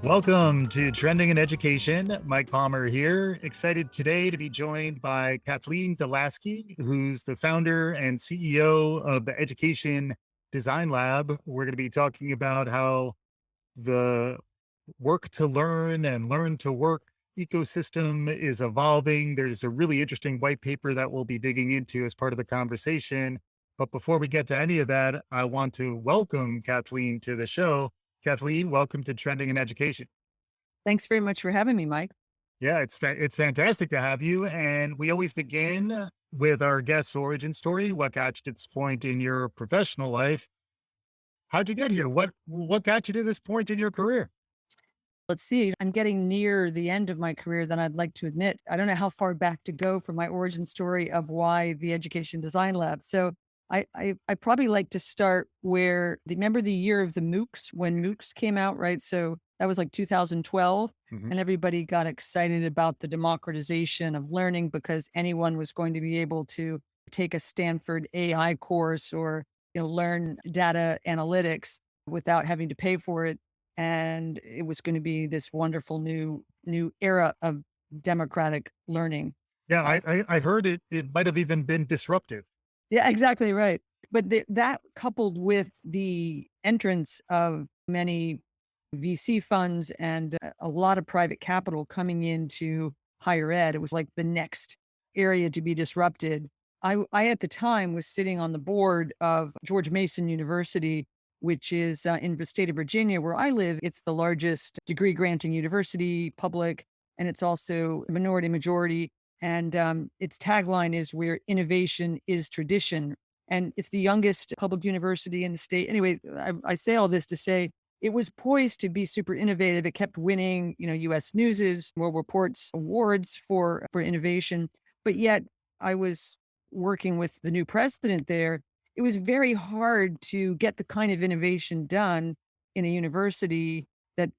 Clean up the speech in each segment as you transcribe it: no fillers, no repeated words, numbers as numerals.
Welcome to Trending in Education. Mike Palmer here. Excited today to be joined by Kathleen DeLaski, who's the founder and CEO of the Education Design Lab. We're going to be talking about how the work to learn and learn to work ecosystem is evolving. There's a really interesting white paper that we'll be digging into as part of the conversation. But before we get to any of that, I want to welcome Kathleen to the show. Kathleen, welcome to Trending in Education. Thanks very much for having me, Mike. Yeah, it's fantastic to have you. And we always begin with our guest's origin story. What got you to this point in your professional life? How'd you get here? What got you to this point in your career? Let's see. I'm getting near the end of my career than I'd like to admit. I don't know how far back to go for my origin story of why the Education Design Lab. So I probably like to start where remember the year of the MOOCs when MOOCs came out, right? So that was like 2012, Hmm. and everybody got excited about the democratization of learning because anyone was going to be able to take a Stanford AI course or learn data analytics without having to pay for it, and it was going to be this wonderful new era of democratic learning. Yeah, Uh, I heard it might have even been disruptive. yeah, exactly right. But that coupled with the entrance of many VC funds and a lot of private capital coming into higher ed, it was like the next area to be disrupted. I at the time was sitting on the board of George Mason University, which is in the state of Virginia, where I live. It's the largest degree granting university, public, and it's also minority majority. And its tagline is where innovation is tradition. And it's the youngest public university in the state. Anyway, I say all this to say it was poised to be super innovative. It kept winning, U.S. News's, World Report's awards for innovation. But yet I was working with the new president there. It was very hard to get the kind of innovation done in a university that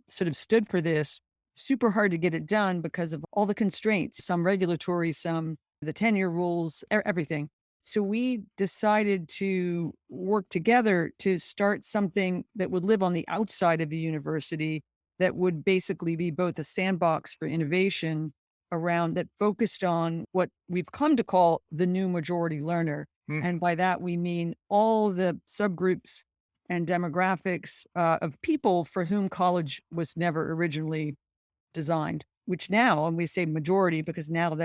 sort of stood for this. Super hard to get it done because of all the constraints, some regulatory, some the tenure rules, everything. So we decided to work together to start something that would live on the outside of the university that would basically be both a sandbox for innovation around that focused on what we've come to call the new majority learner. Hmm. And by that, we mean all the subgroups and demographics of people for whom college was never originally designed, which now, and we say majority because now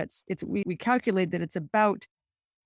we calculate that it's about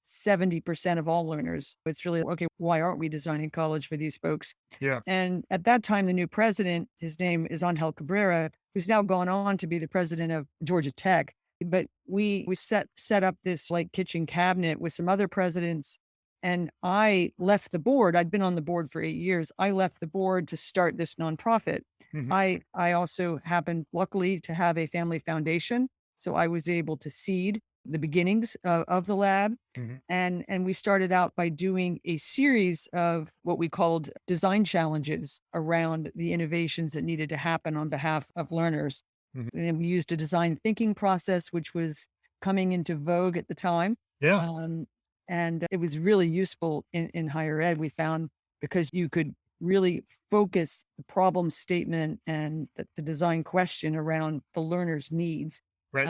70% of all learners. It's really, okay, why aren't we designing college for these folks? Yeah. And at that time, the new president, his name is Angel Cabrera, who's now gone on to be the president of Georgia Tech. But we set up this like kitchen cabinet with some other presidents. And I left the board. I'd been on the board for 8 years. I left the board to start this nonprofit. Hmm. I also happened luckily to have a family foundation. So I was able to seed the beginnings of the lab. Hmm. And we started out by doing a series of what we called design challenges around the innovations that needed to happen on behalf of learners. Hmm. And we used a design thinking process, which was coming into vogue at the time. Yeah. Um, and it was really useful in higher ed, we found, because you could really focus the problem statement and the design question around the learner's needs. Right.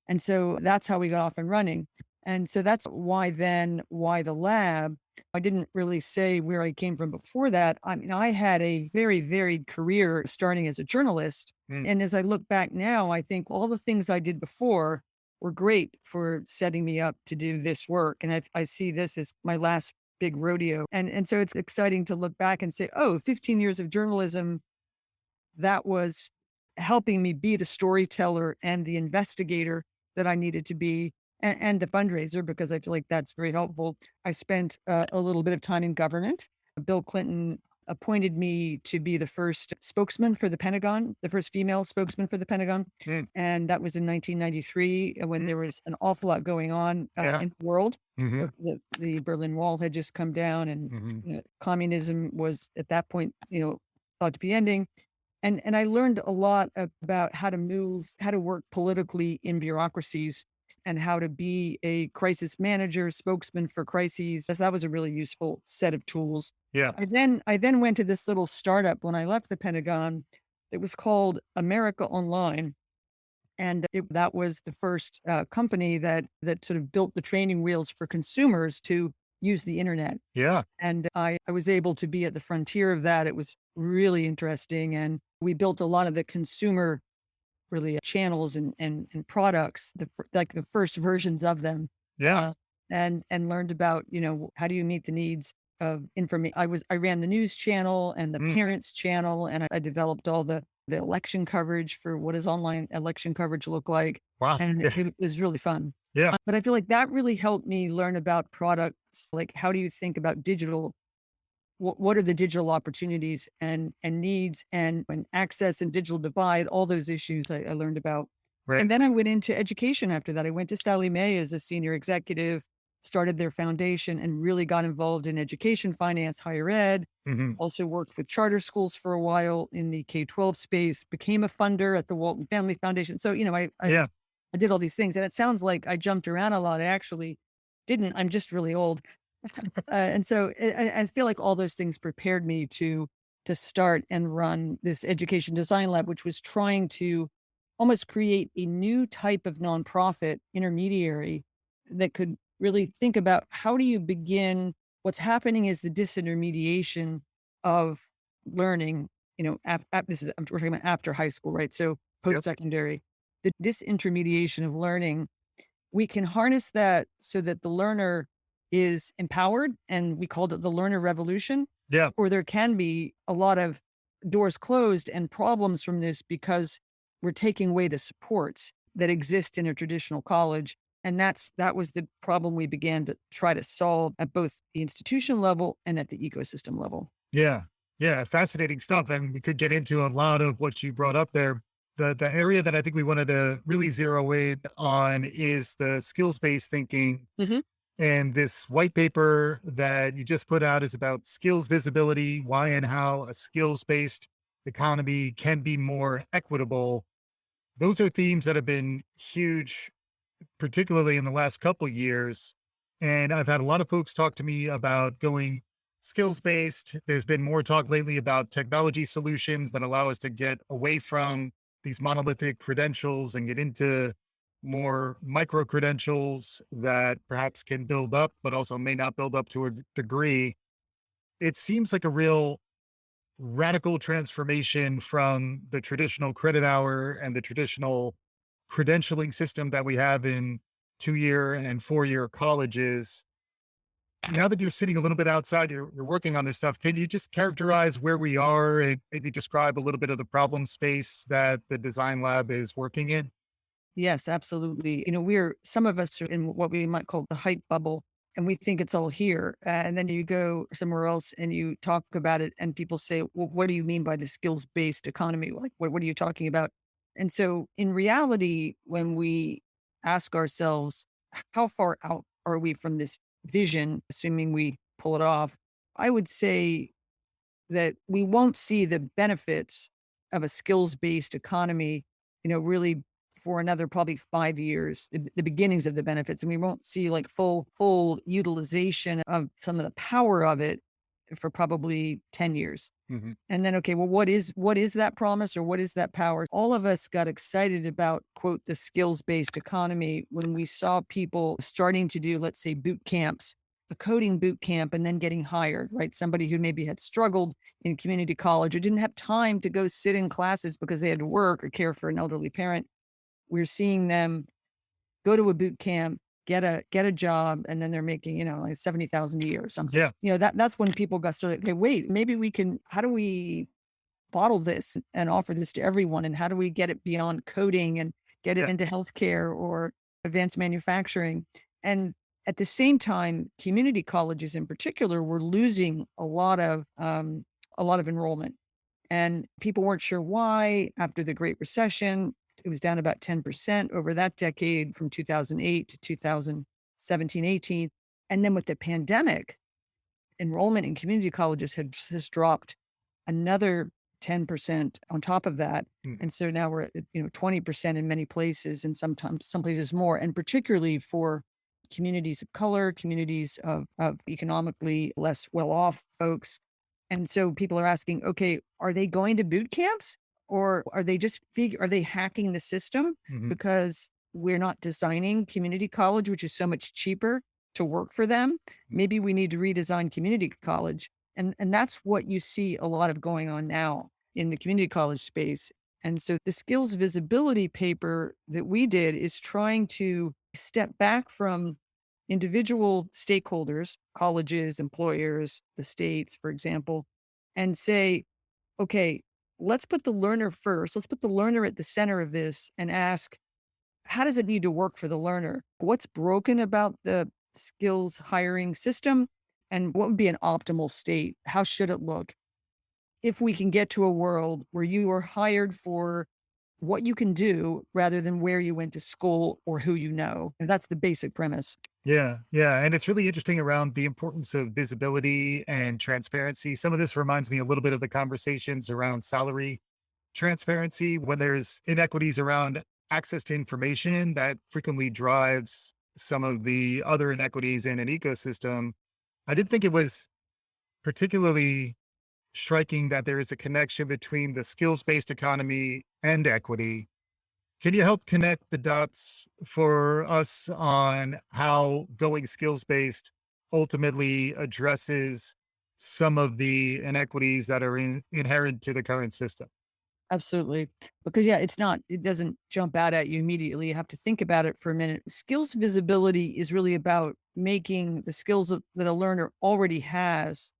And so that's how we got off and running. And so that's why the lab. I didn't really say where I came from before that. I mean, I had a very varied career starting as a journalist. Mm. And as I look back now, I think all the things I did before were great for setting me up to do this work. And I see this as my last big rodeo. And so it's exciting to look back and say, oh, 15 years of journalism, that was helping me be the storyteller and the investigator that I needed to be, and the fundraiser, because I feel like that's very helpful. I spent a little bit of time in government. Bill Clinton appointed me to be the first spokesman for the Pentagon, the first female spokesman for the Pentagon. Mm. And that was in 1993 when Mm. there was an awful lot going on Yeah. in the world. Hmm. The Berlin Wall had just come down, and Hmm. communism was at that point, thought to be ending. And I learned a lot about how to work politically in bureaucracies and how to be a crisis manager, spokesman for crises. So that was a really useful set of tools. Yeah. I then went to this little startup when I left the Pentagon It was called America Online. And that was the first company that sort of built the training wheels for consumers to use the internet. Yeah. And I was able to be at the frontier of that. It was really interesting. And we built a lot of the consumer really channels and products, like the first versions of them, Yeah. uh, and learned about, how do you meet the needs of information. I ran the news channel and the Mm. parents channel, and I developed all the election coverage for what does online election coverage look like, Wow. and Yeah. it was really fun. Yeah. But I feel like that really helped me learn about products, like how do you think about digital, what are the digital opportunities and needs and access and digital divide, all those issues I learned about. Right. And then I went into education after that. I went to Sally Mae as a senior executive, started their foundation and really got involved in education, finance, higher ed. Hmm. Also worked with charter schools for a while in the K-12 space, became a funder at the Walton Family Foundation. So, Yeah. I did all these things, and it sounds like I jumped around a lot. I actually didn't. I'm just really old. And so I feel like all those things prepared me to start and run this education design lab, which was trying to almost create a new type of nonprofit intermediary that could really think about how do you begin. What's happening is the disintermediation of learning. This is we're talking about after high school, right? So Yep. post secondary, the disintermediation of learning, we can harness that so that the learner is empowered, and we called it the learner revolution. Yeah. Or there can be a lot of doors closed and problems from this because we're taking away the supports that exist in a traditional college. And that was the problem we began to try to solve at both the institution level and at the ecosystem level. Yeah. Yeah. Fascinating stuff. And we could get into a lot of what you brought up there. The area that I think we wanted to really zero in on is the skills based thinking. Mhm. And this white paper that you just put out is about skills visibility, why and how a skills based economy can be more equitable. Those are themes that have been huge, particularly in the last couple years. And I've had a lot of folks talk to me about going skills based. There's been more talk lately about technology solutions that allow us to get away from these monolithic credentials and get into more micro credentials that perhaps can build up, but also may not build up to a degree. It seems like a real radical transformation from the traditional credit hour and the traditional credentialing system that we have in 2 year and 4 year colleges. Now that you're sitting a little bit outside, you're working on this stuff. Can you just characterize where we are and maybe describe a little bit of the problem space that the design lab is working in? Yes, absolutely. Some of us are in what we might call the hype bubble, and we think it's all here. And then you go somewhere else and you talk about it, and people say, well, what do you mean by the skills based economy? Like, what are you talking about? And so, in reality, when we ask ourselves, how far out are we from this vision, assuming we pull it off, I would say that we won't see the benefits of a skills based economy, really for another probably 5 years, the beginnings of the benefits. And we won't see like full utilization of some of the power of it for probably 10 years. Hmm. And then, okay, well, what is that promise or what is that power? All of us got excited about, quote, the skills based economy when we saw people starting to do, let's say, boot camps, a coding boot camp, and then getting hired, right? Somebody who maybe had struggled in community college or didn't have time to go sit in classes because they had to work or care for an elderly parent. We're seeing them go to a boot camp, get a job, and then they're making, like 70,000 a year or something. Yeah. That's when people got started. Okay, wait, maybe we can, how do we bottle this and offer this to everyone? And how do we get it beyond coding and get it Yeah. into healthcare or advanced manufacturing? And at the same time, community colleges in particular were losing a lot of enrollment, and people weren't sure why. After the Great Recession, it was down about 10% over that decade from 2008 to 2017, 18. And then with the pandemic, enrollment in community colleges has dropped another 10% on top of that. Mm. And so now we're at, 20% in many places, and sometimes some places more, and particularly for communities of color, communities of economically less well off folks. And so people are asking, okay, are they going to boot camps? Or are they just are they hacking the system Hmm. because we're not designing community college, which is so much cheaper to work for them? Maybe we need to redesign community college. And that's what you see a lot of going on now in the community college space. And so the skills visibility paper that we did is trying to step back from individual stakeholders, colleges, employers, the states, for example, and say, okay, let's put the learner first. Let's put the learner at the center of this and ask, how does it need to work for the learner? What's broken about the skills hiring system? And what would be an optimal state? How should it look? If we can get to a world where you are hired for what you can do rather than where you went to school or who you know. And that's the basic premise. Yeah, yeah, and it's really interesting around the importance of visibility and transparency. Some of this reminds me a little bit of the conversations around salary transparency when there's inequities around access to information that frequently drives some of the other inequities in an ecosystem. I did think it was particularly striking that there is a connection between the skills based economy and equity. Can you help connect the dots for us on how going skills based ultimately addresses some of the inequities that are inherent to the current system? Absolutely. Because yeah, it doesn't jump out at you immediately. You have to think about it for a minute. Skills visibility is really about making the skills that a learner already has.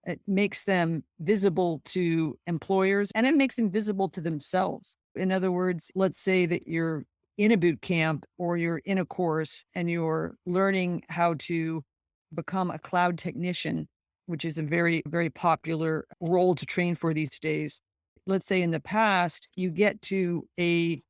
It makes them visible to employers and it makes them visible to themselves. In other words, let's say that you're in a boot camp or you're in a course and you're learning how to become a cloud technician, which is a very, very popular role to train for these days. Let's say in the past, you get to a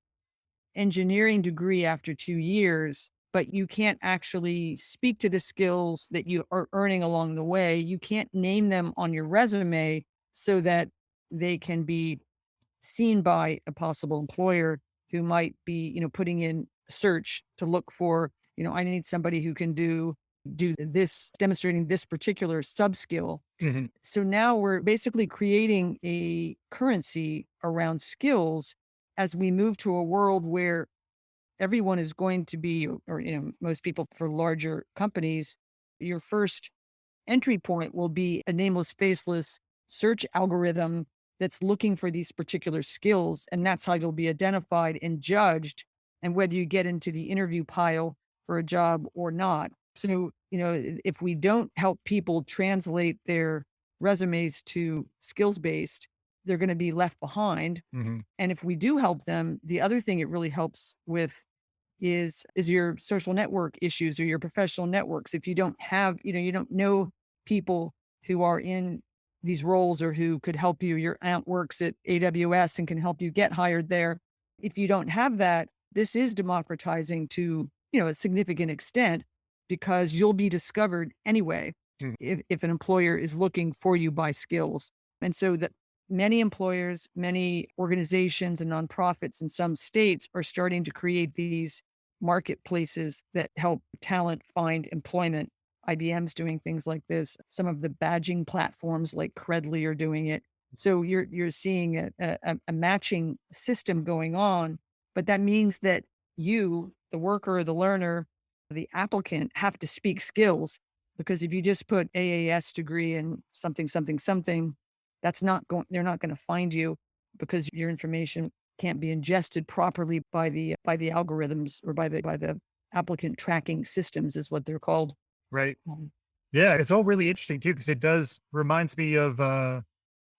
engineering degree after 2 years, but you can't actually speak to the skills that you are earning along the way. You can't name them on your resume so that they can be seen by a possible employer who might be, putting in search to look for, I need somebody who can do this, demonstrating this particular sub skill. Mhm. So now we're basically creating a currency around skills as we move to a world where everyone is going to be, or, most people for larger companies, your first entry point will be a nameless, faceless search algorithm that's looking for these particular skills. And that's how you'll be identified and judged, and whether you get into the interview pile for a job or not. So, if we don't help people translate their resumes to skills based, they're going to be left behind. Mhm. And if we do help them, the other thing it really helps with is your social network issues or your professional networks. If you don't have, you don't know people who are in these roles or who could help you. Your aunt works at AWS and can help you get hired there. If you don't have that, this is democratizing to, a significant extent, because you'll be discovered anyway Mhm. if an employer is looking for you by skills. And so that many employers, many organizations and nonprofits in some states are starting to create these marketplaces that help talent find employment. IBM's doing things like this. Some of the badging platforms like Credly are doing it. So you're seeing a matching system going on, but that means that you, the worker, the learner, the applicant, have to speak skills, because if you just put AAS degree and something, something, something, that's not going. They're not going to find you because your information can't be ingested properly by the algorithms, or by the applicant tracking systems is what they're called. Right. Um, Yeah, it's all really interesting too, because it does reminds me of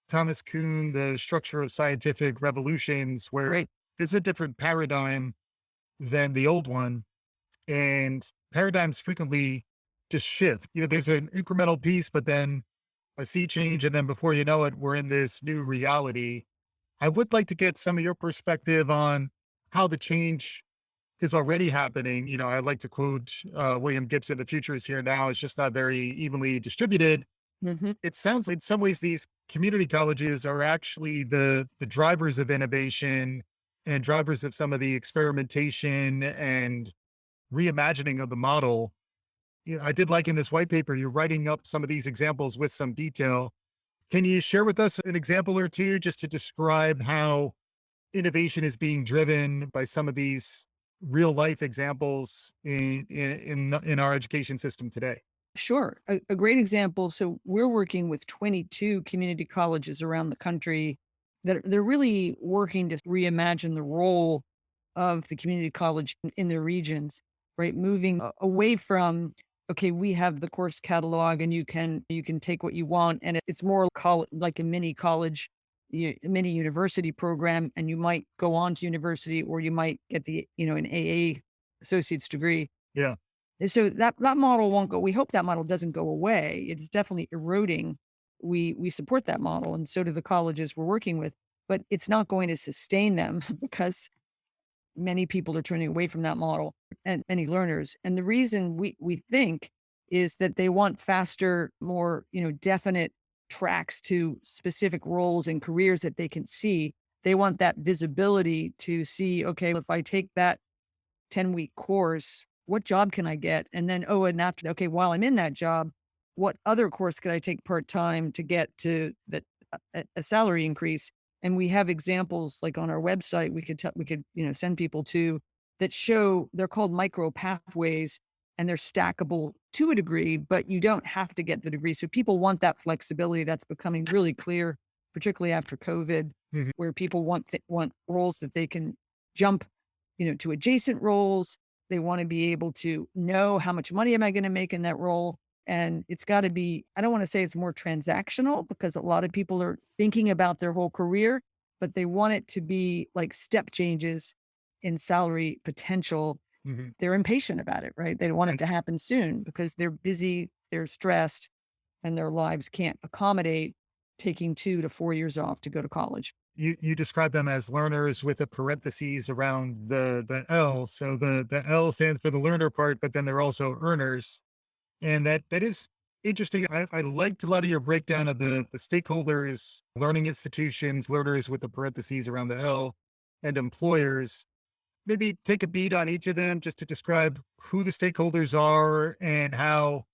Thomas Kuhn, The Structure of Scientific Revolutions, where Great. it's a different paradigm than the old one. And paradigms frequently just shift. There's an incremental piece, but then a sea change. And then before you know it, we're in this new reality. I would like to get some of your perspective on how the change is already happening. I like to quote William Gibson: "The future is here now. It's just not very evenly distributed." Mhm. It sounds like in some ways these community colleges are actually the drivers of innovation and drivers of some of the experimentation and reimagining of the model. I did like in this white paper, you're writing up some of these examples with some detail. Can you share with us an example or two just to describe how innovation is being driven by some of these real life examples in our education system today? Sure. A great example. So we're working with 22 community colleges around the country that they're really working to reimagine the role of the community college in their regions, right? Moving away from, okay, we have the course catalog and you can take what you want. And it's more like a mini college, a mini university program. And you might go on to university or you might get an AA associate's degree. Yeah. And so that model won't go. We hope that model doesn't go away. It's definitely eroding. We support that model, and so do the colleges we're working with, but it's not going to sustain them because many people are turning away from that model and many learners. And the reason we think is that they want faster, more, definite tracks to specific roles and careers that they can see. They want that visibility to see, okay, if I take that 10-week course, what job can I get? And then, oh, and after, okay, while I'm in that job, what other course could I take part time to get to that a salary increase? And we have examples like on our website we could send people to that show they're called micro pathways and they're stackable to a degree, but you don't have to get the degree. So people want that flexibility. That's becoming really clear, particularly after COVID, Mhm. where people want roles that they can jump to adjacent roles. They want to be able to know how much money am I going to make in that role. And it's got to be, I don't want to say it's more transactional because a lot of people are thinking about their whole career, but they want it to be like step changes in salary potential. Mhm. They're impatient about it, right? They want it And to happen soon because they're busy, they're stressed, and their lives can't accommodate taking 2 to 4 years off to go to college. you describe them as learners with a parentheses around the L. So the L stands for the learner part, but then they're also earners. And that is interesting. I liked a lot of your breakdown of the stakeholders, learning institutions, learners with the parentheses around the L, and employers. Maybe take a beat on each of them just to describe who the stakeholders are and how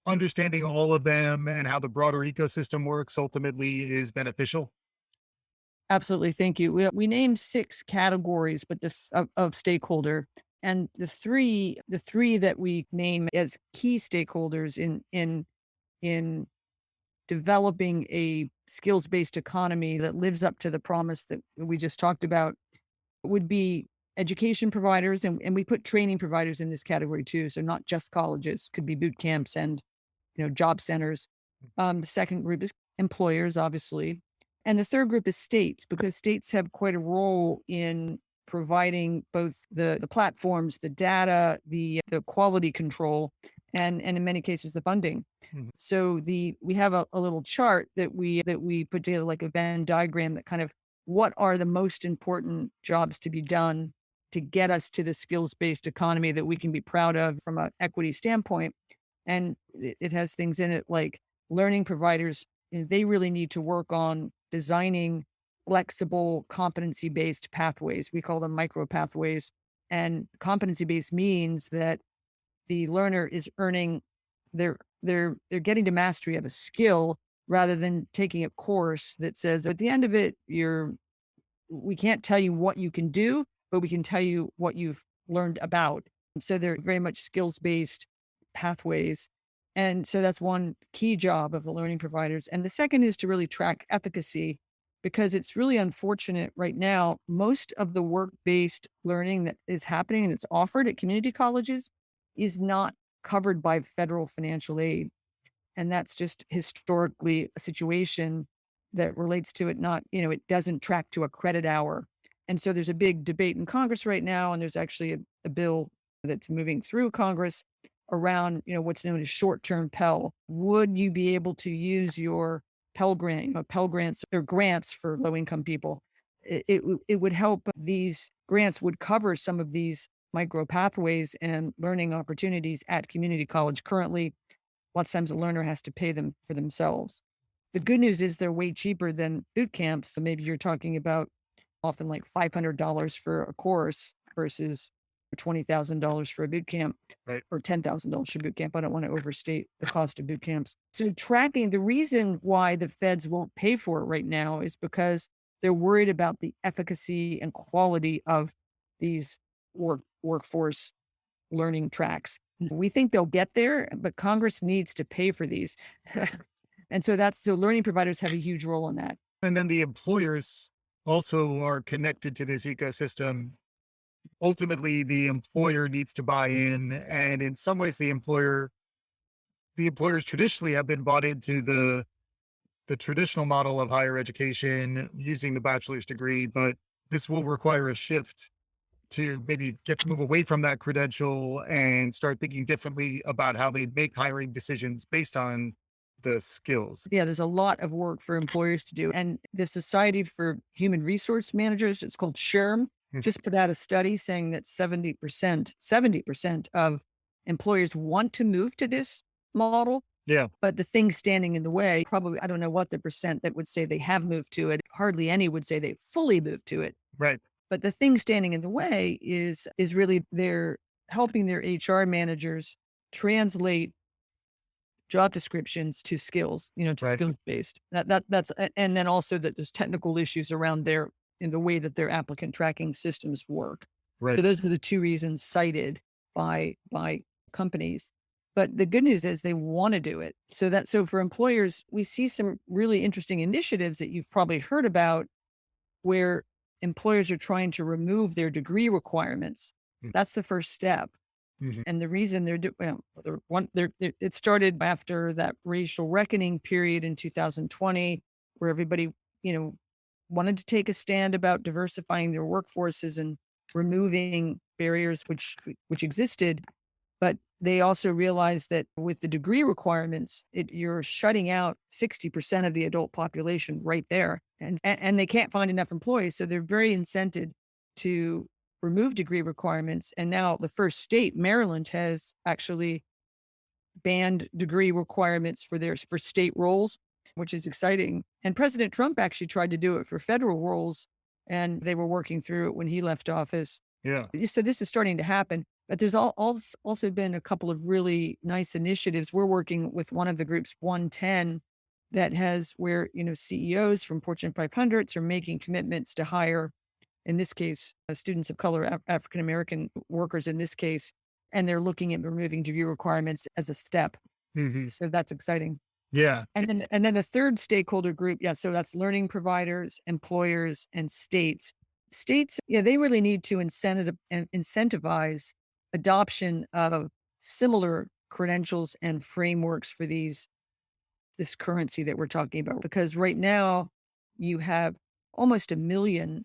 understanding all of them and how the broader ecosystem works ultimately is beneficial. Absolutely, thank you. We named 6 categories, but this of stakeholder, and the three that we name as key stakeholders in developing a skills-based economy that lives up to the promise that we just talked about would be education providers, and we put training providers in this category too, so not just colleges, could be boot camps and job centers. The second group is employers, obviously. And the third group is states, because states have quite a role in providing both the platforms, the data, the quality control, and in many cases the funding. Mhm. So we have a little chart that we put together like a Venn diagram that kind of what are the most important jobs to be done to get us to the skills based economy that we can be proud of from an equity standpoint. And it has things in it like learning providers, they really need to work on designing flexible competency based pathways. We call them micro pathways. And competency based means that the learner is earning they're getting to mastery of a skill rather than taking a course that says at the end of it we can't tell you what you can do, but we can tell you what you've learned about. So they're very much skills based pathways. And so that's one key job of the learning providers. And the second is to really track efficacy because it's really unfortunate right now. Most of the work based learning that is happening and that's offered at community colleges is not covered by federal financial aid. And that's just historically a situation that relates to it not, it doesn't track to a credit hour. And so there's a big debate in Congress right now, and there's actually a bill that's moving through Congress around, what's known as short-term Pell. Would you be able to use your Pell Grant, Pell Grants or grants for low-income people? It would help. These grants would cover some of these micro pathways and learning opportunities at community college. Currently, lots of times a learner has to pay them for themselves. The good news is they're way cheaper than boot camps. So maybe you're talking about often like $500 for a course versus $20,000 for a boot camp Right. or $10,000 for boot camp. I don't want to overstate the cost of boot camps. So tracking the reason why the feds won't pay for it right now is because they're worried about the efficacy and quality of these workforce learning tracks. We think they'll get there, but Congress needs to pay for these. And so learning providers have a huge role in that. And then the employers also are connected to this ecosystem. Ultimately, the employer needs to buy in. And in some ways, the employers traditionally have been bought into the traditional model of higher education using the bachelor's degree, but this will require a shift to maybe move away from that credential and start thinking differently about how they make hiring decisions based on the skills. Yeah, there's a lot of work for employers to do. And the Society for Human Resource Managers, it's called SHRM, Mm. just put out a study saying that 70% of employers want to move to this model. Yeah, But the thing standing in the way, probably, I don't know what the percent that would say they have moved to it. Hardly any would say they fully moved to it. right, But the thing standing in the way is really they're helping their HR managers translate job descriptions to skills, to right, skills based. And then also that there's technical issues around in the way that their applicant tracking systems work. So right. those are the two reasons cited by companies. But the good news is they want to do it. So for employers, we see some really interesting initiatives that you've probably heard about where employers are trying to remove their degree requirements. Mm. That's the first step. Mhm. And the reason it started after that racial reckoning period in 2020, where everybody, wanted to take a stand about diversifying their workforces and removing barriers which existed. But they also realized that with the degree requirements, you're shutting out 60% of the adult population right there. And they can't find enough employees. So they're very incented to remove degree requirements. And now the first state, Maryland, has actually banned degree requirements for state roles, which is exciting. And President Trump actually tried to do it for federal roles, and they were working through it when he left office. Yeah, So this is starting to happen. But there's also been a couple of really nice initiatives. We're working with one of the groups, 110, that has where CEOs from Fortune 500s are making commitments to hire, in this case, students of color, African American workers in this case, and they're looking at removing degree requirements as a step. mhm, So that's exciting. yeah, And then the third stakeholder group, yeah, so that's learning providers, employers, and states. States, yeah, they really need to incentivize adoption of similar credentials and frameworks for this currency that we're talking about. Because right now you have almost 1 million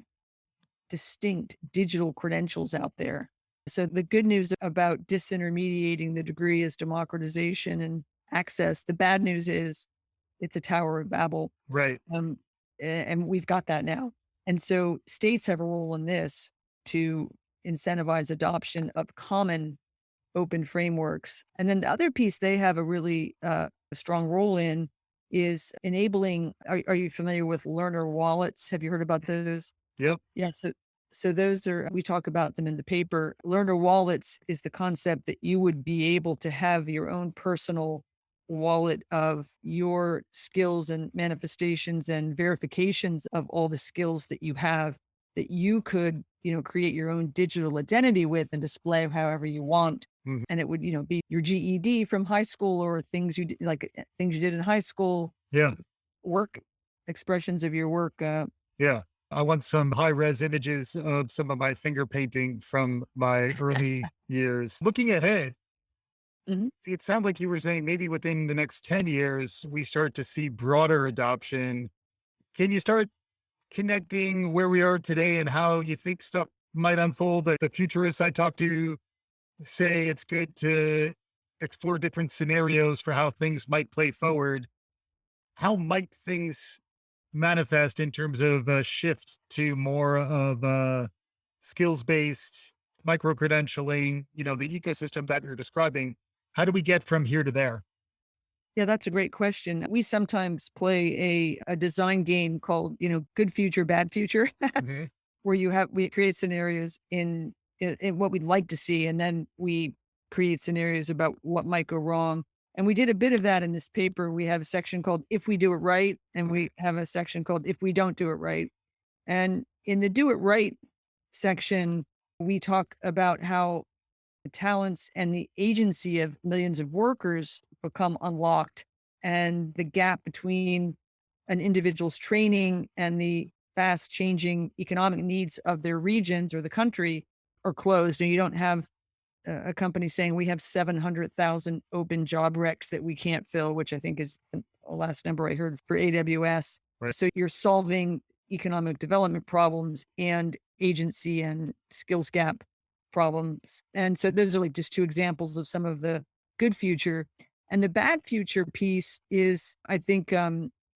distinct digital credentials out there. So the good news about disintermediating the degree is democratization and access. The bad news is it's a Tower of Babel. right, And we've got that now. And so states have a role in this to incentivize adoption of common open frameworks. And then the other piece they have a really strong role in is enabling. Are you familiar with learner wallets? Have you heard about those? yep, Yeah. So those we talk about them in the paper. Learner wallets is the concept that you would be able to have your own personal wallet of your skills and manifestations and verifications of all the skills that you have that you could, create your own digital identity with and display however you want. mhm, And it would, be your GED from high school or things you did, things you did in high school, yeah, work expressions of your work. yeah. I want some high res images of some of my finger painting from my early years. Looking ahead, Mhm. it sounded like you were saying maybe within the next 10 years, we start to see broader adoption. Can you start connecting where we are today and how you think stuff might unfold? The futurists I talk to say it's good to explore different scenarios for how things might play forward. How might things manifest in terms of a shift to more of a skills based micro credentialing, the ecosystem that you're describing? How do we get from here to there? Yeah, that's a great question. We sometimes play a design game called, good future, bad future, Mhm. where we create scenarios in what we'd like to see, and then we create scenarios about what might go wrong. And we did a bit of that in this paper. We have a section called "If We Do It Right," and we have a section called "If We Don't Do It Right." And in the "Do It Right" section, we talk about how the talents and the agency of millions of workers become unlocked, and the gap between an individual's training and the fast changing economic needs of their regions or the country are closed. And you don't have a company saying we have 700,000 open job recs that we can't fill, which I think is the last number I heard for AWS. Right. So you're solving economic development problems and agency and skills gap problems. And so those are like just two examples of some of the good future. And the bad future piece is, I think,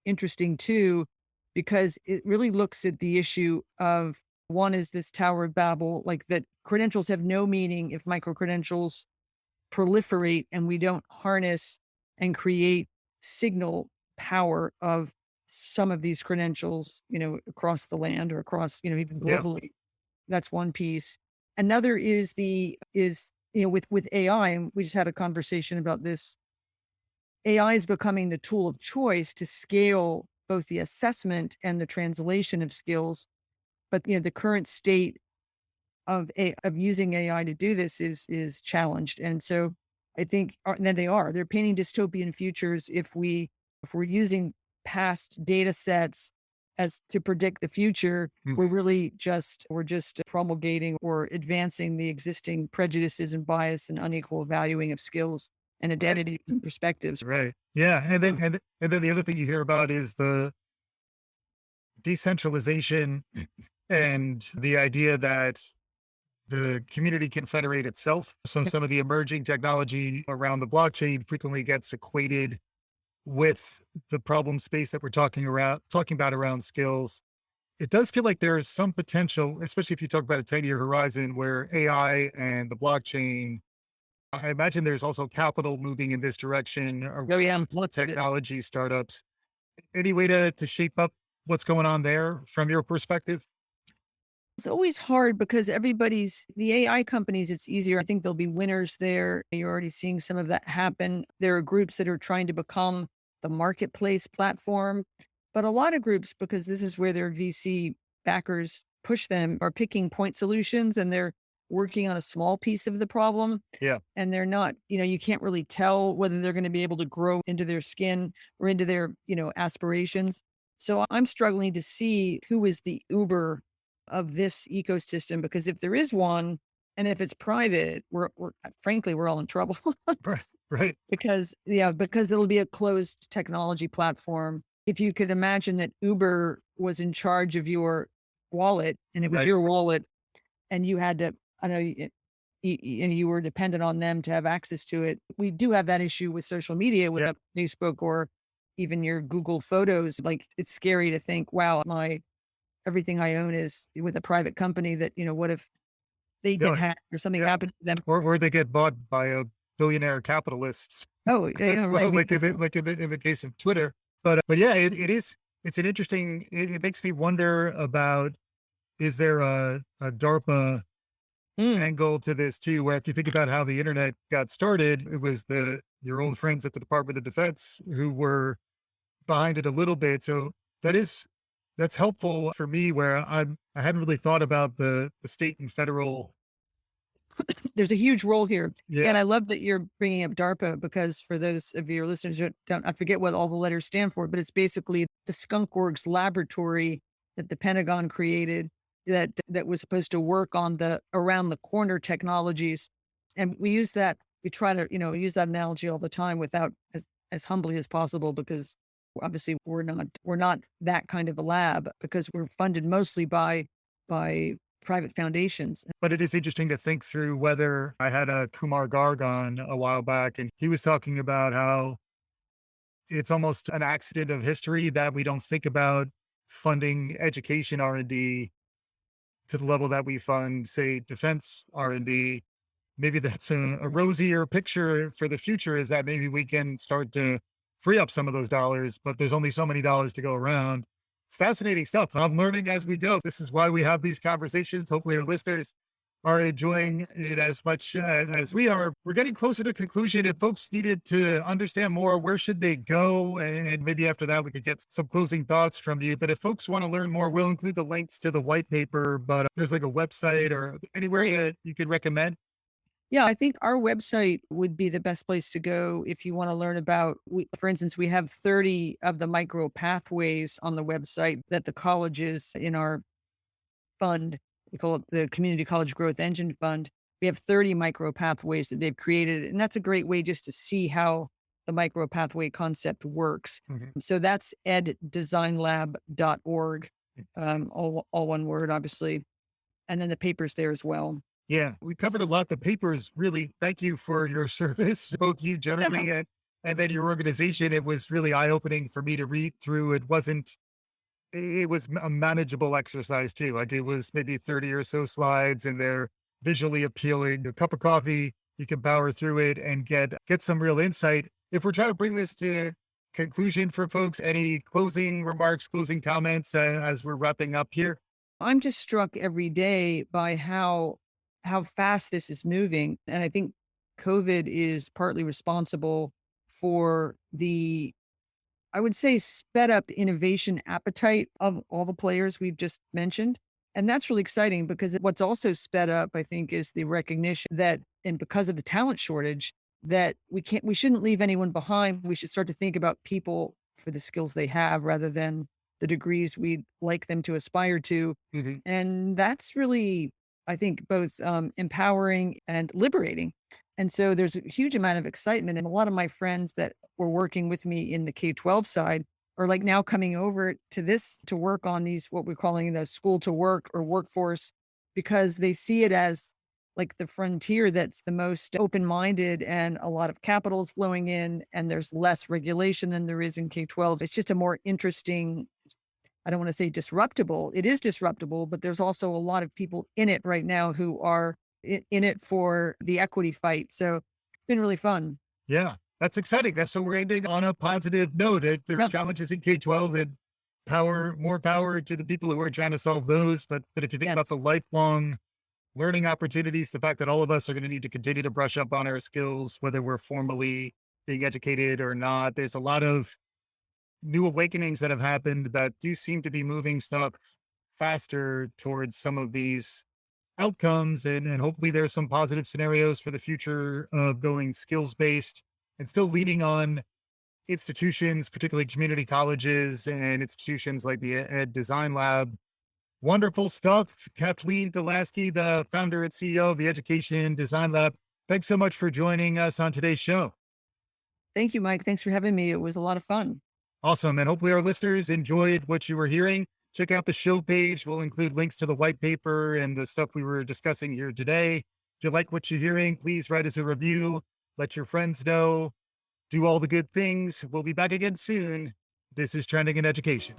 interesting too, because it really looks at the issue of one is this Tower of Babel, like that credentials have no meaning if micro credentials proliferate and we don't harness and create signal power of some of these credentials, across the land or across, even Yeah. globally. That's one piece. Another is with AI, and we just had a conversation about this. AI is becoming the tool of choice to scale both the assessment and the translation of skills. But the current state of using AI to do this is challenged. And so I think, and then they're painting dystopian futures if we're using past data sets as to predict the future. Mm. We're just promulgating or advancing the existing prejudices and bias and unequal valuing of skills and identity and perspectives. Right. Yeah. And then the other thing you hear about is the decentralization and the idea that the community can federate itself. So some of the emerging technology around the blockchain frequently gets equated with the problem space that we're talking about around skills. It does feel like there is some potential, especially if you talk about a 10-year horizon where AI and the blockchain, I imagine there's also capital moving in this direction or Oh yeah, lots of it. technology startups. Any way to shape up what's going on there from your perspective? It's always hard because the AI companies, it's easier. I think there'll be winners there. You're already seeing some of that happen. There are groups that are trying to become the marketplace platform, but a lot of groups, because this is where their VC backers push them, are picking point solutions and they're working on a small piece of the problem. Yeah. And they're not, you can't really tell whether they're going to be able to grow into their skin or into their, aspirations. So I'm struggling to see who is the Uber of this ecosystem, because if there is one, and if it's private, we're frankly, we're all in trouble. Right. Right. Because it'll be a closed technology platform. If you could imagine that Uber was in charge of your wallet and it was Right. your wallet and you had to, I know, and you were dependent on them to have access to it. We do have that issue with social media, with Yeah. Facebook or even your Google Photos. Like, it's scary to think, wow, everything I own is with a private company that, what if they get Yeah. hacked or something Yeah. happened to them? Or they get bought by a billionaire capitalists. Oh, yeah, right. Well, like in the case of Twitter. But yeah, it's an interesting, it makes me wonder about, is there a DARPA Mm, angle to this too, where if you think about how the internet got started, it was your old friends at the Department of Defense who were behind it a little bit. So that's helpful for me, where I hadn't really thought about the state and federal. there's a huge role here. Yeah. And I love that you're bringing up DARPA, because for those of your listeners who don't, I forget what all the letters stand for, but it's basically the skunkworks laboratory that the Pentagon created that was supposed to work on the around the corner technologies. And we try to, use that analogy all the time without as humbly as possible, because obviously we're not that kind of a lab, because we're funded mostly by private foundations. But it is interesting to think through whether I had a Kumar Garg on a while back, and he was talking about how it's almost an accident of history that we don't think about funding education R&D to the level that we fund, say, defense R&D. Maybe that's a rosier picture for the future, is that maybe we can start to free up some of those dollars, but there's only so many dollars to go around. Fascinating stuff. I'm learning as we go. This is why we have these conversations. Hopefully our listeners are enjoying it as much as we are. We're getting closer to conclusion. If folks needed to understand more, where should they go? And maybe after that, we could get some closing thoughts from you. But if folks want to learn more, we'll include the links to the white paper. But there's like a website or anywhere that you could recommend. Yeah, I think our website would be the best place to go if you want to learn about, for instance, we have 30 of the micro pathways on the website that the colleges in our fund, we call it the Community College Growth Engine Fund. We have 30 micro pathways that they've created. And that's a great way just to see how the micro pathway concept works. Mhm. So that's eddesignlab.org, all one word, obviously. And then the paper's there as well. Yeah, we covered a lot. The papers really, thank you for your service, both you generally and then your organization. It was really eye opening for me to read through. It was a manageable exercise too. Like it was maybe 30 or so slides and they're visually appealing. A cup of coffee, you can power through it and get some real insight. If we're trying to bring this to conclusion for folks, any closing remarks, closing comments as we're wrapping up here? I'm just struck every day by how fast this is moving, and I think COVID is partly responsible for the, I would say, sped up innovation appetite of all the players we've just mentioned. And that's really exciting because what's also sped up, I think, is the recognition that, and because of the talent shortage, that we shouldn't leave anyone behind. We should start to think about people for the skills they have rather than the degrees we'd like them to aspire to. Mhm. And that's really, I think, both empowering and liberating. And so there's a huge amount of excitement. And a lot of my friends that were working with me in the K-12 side are like now coming over to this to work on these, what we're calling the school to work or workforce, because they see it as like the frontier that's the most open minded and a lot of capital is flowing in and there's less regulation than there is in K-12. It's just a more interesting, I don't want to say disruptible. It is disruptible, but there's also a lot of people in it right now who are in it for the equity fight. So it's been really fun. Yeah, that's exciting. That's so we're ending on a positive note. There are Yeah. challenges in K-12 and more power to the people who are trying to solve those. But if you think Yeah. about the lifelong learning opportunities, the fact that all of us are going to need to continue to brush up on our skills, whether we're formally being educated or not, there's a lot of new awakenings that have happened that do seem to be moving stuff faster towards some of these outcomes. And hopefully there's some positive scenarios for the future of going skills based and still leaning on institutions, particularly community colleges and institutions like the Ed Design Lab. Wonderful stuff. Kathleen DeLaski, the founder and CEO of the Education Design Lab. Thanks so much for joining us on today's show. Thank you, Mike. Thanks for having me. It was a lot of fun. Awesome. And hopefully our listeners enjoyed what you were hearing. Check out the show page. We'll include links to the white paper and the stuff we were discussing here today. If you like what you're hearing, please write us a review. Let your friends know. Do all the good things. We'll be back again soon. This is Trending in Education.